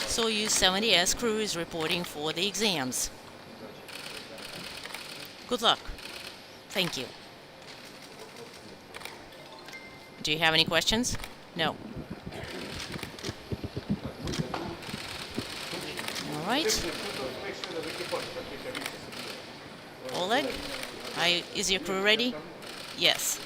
Soyuz 70S crew is reporting for the exams. Good luck. Thank you. Do you have any questions? No. All right. Oleg, is your crew ready? Yes.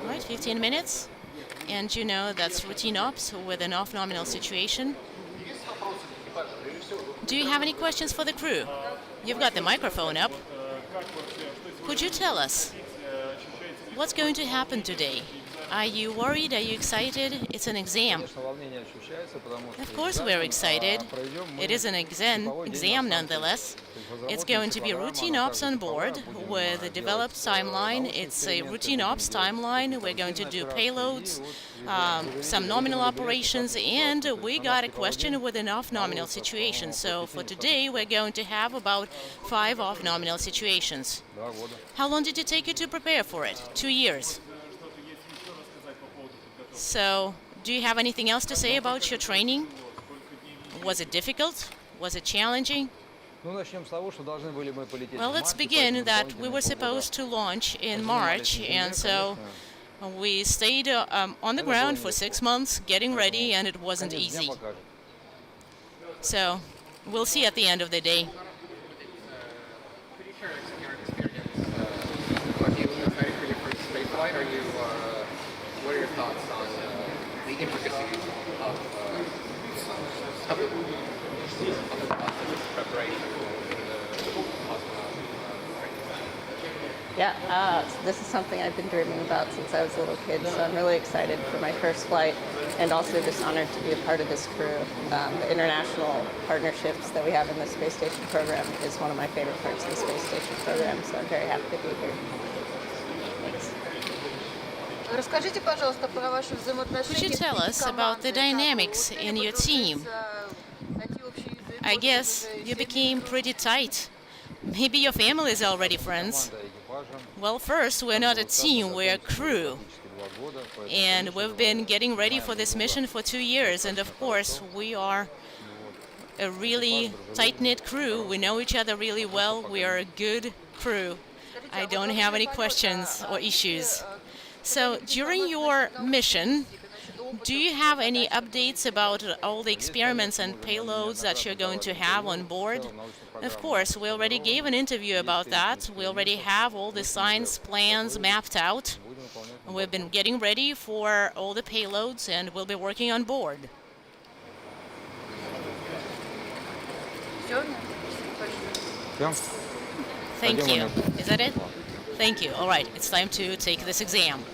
Right, 15 minutes. And you know that's routine ops with an off-nominal situation. Do you have any questions for the crew? You've got the microphone up. Could you tell us what's going to happen today? Are you worried? Are you excited? It's an exam. Of course we're excited. It is an exam nonetheless. It's going to be routine ops on board with a developed timeline. It's a routine ops timeline. We're going to do payloads, some nominal operations, and we got a question with an off-nominal situation. So for today, we're going to have about 5 off-nominal situations. How long did it take you to prepare for it? 2 years. So, do you have anything else to say about your training? Was it difficult? Was it challenging? Well, let's begin that we were supposed to launch in March, and so we stayed on the ground for 6 months getting ready, and it wasn't easy. So, we'll see at the end of the day. What are your thoughts on the intricacies of the process of preparation for the cosmonaut? Yeah, this is something I've been dreaming about since I was a little kid, so I'm really excited for my first flight and also just honored to be a part of this crew. The international partnerships that we have in the space station program is one of my favorite parts of the space station program, so I'm very happy to be here. Thanks. Could you tell us about the dynamics in your team? I guess you became pretty tight. Maybe your family is already friends. Well, first, we're not a team, we're a crew. And we've been getting ready for this mission for 2 years, and of course, we are a really tight-knit crew. We know each other really well. We are a good crew. I don't have any questions or issues. So, during your mission, do you have any updates about all the experiments and payloads that you're going to have on board? Of course, we already gave an interview about that. We already have all the science plans mapped out. We've been getting ready for all the payloads, and we'll be working on board. Thank you. Is that it? Thank you. All right, it's time to take this exam.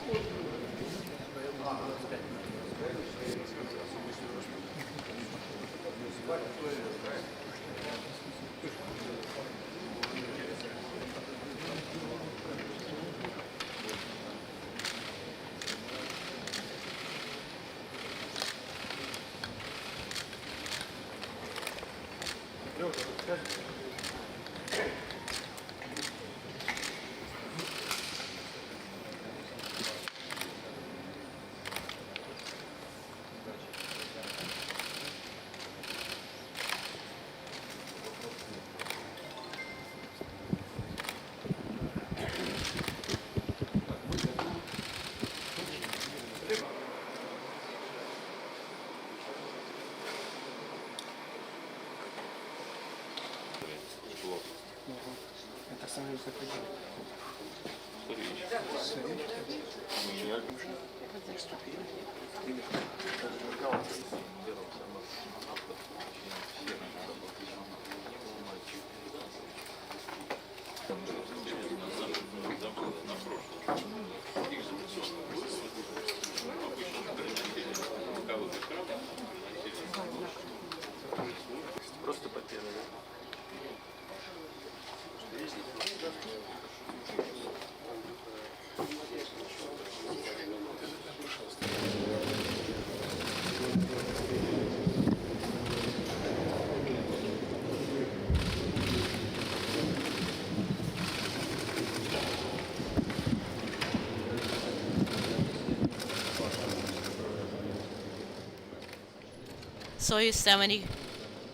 Soyuz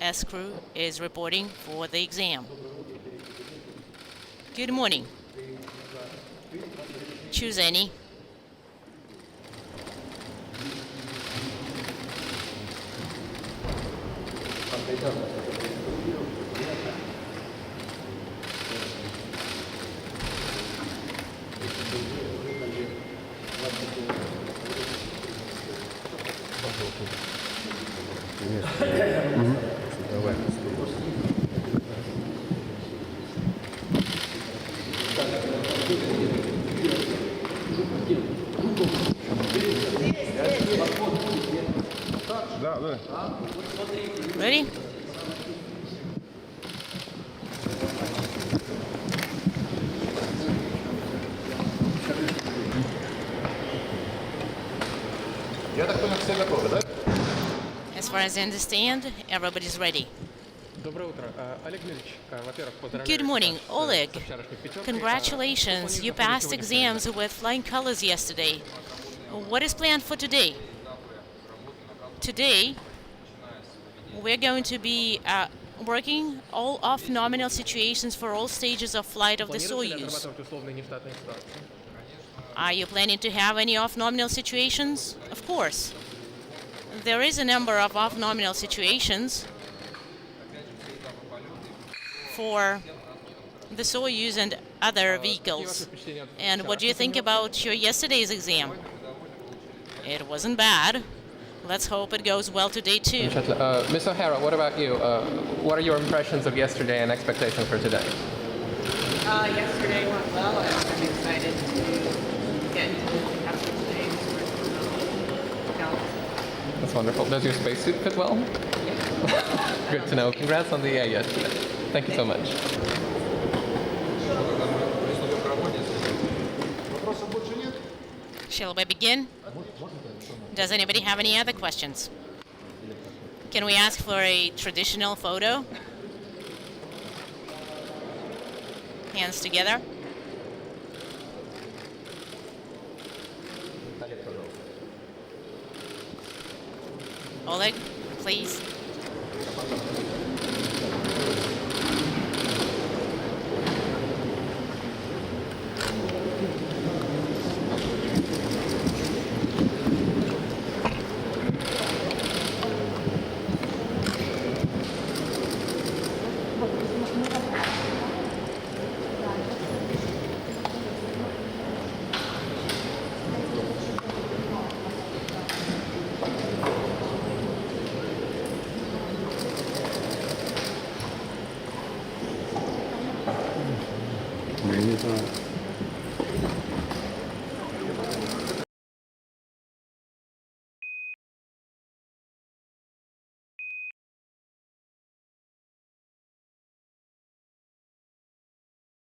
70S crew is reporting for the exam. Good morning. Choose any. Ready? As far as I understand, everybody's ready. Good morning, Oleg. Congratulations, you passed exams with flying colors yesterday. What is planned for today? Today, we're going to be working all off-nominal situations for all stages of flight of the Soyuz. Are you planning to have any off-nominal situations? Of course. There is a number of off-nominal situations for the Soyuz and other vehicles. And what do you think about your yesterday's exam? It wasn't bad. Let's hope it goes well today too. Ms. O'Hara, what about you? What are your impressions of yesterday and expectations for today? Yesterday went well. I'm excited to get into the capsule today. That's wonderful. Does your spacesuit fit well? Yeah. Good to know. Congrats on the yesterday. Thank you so much. Shall we begin? Does anybody have any other questions? Can we ask for a traditional photo? Hands together. Oleg, please.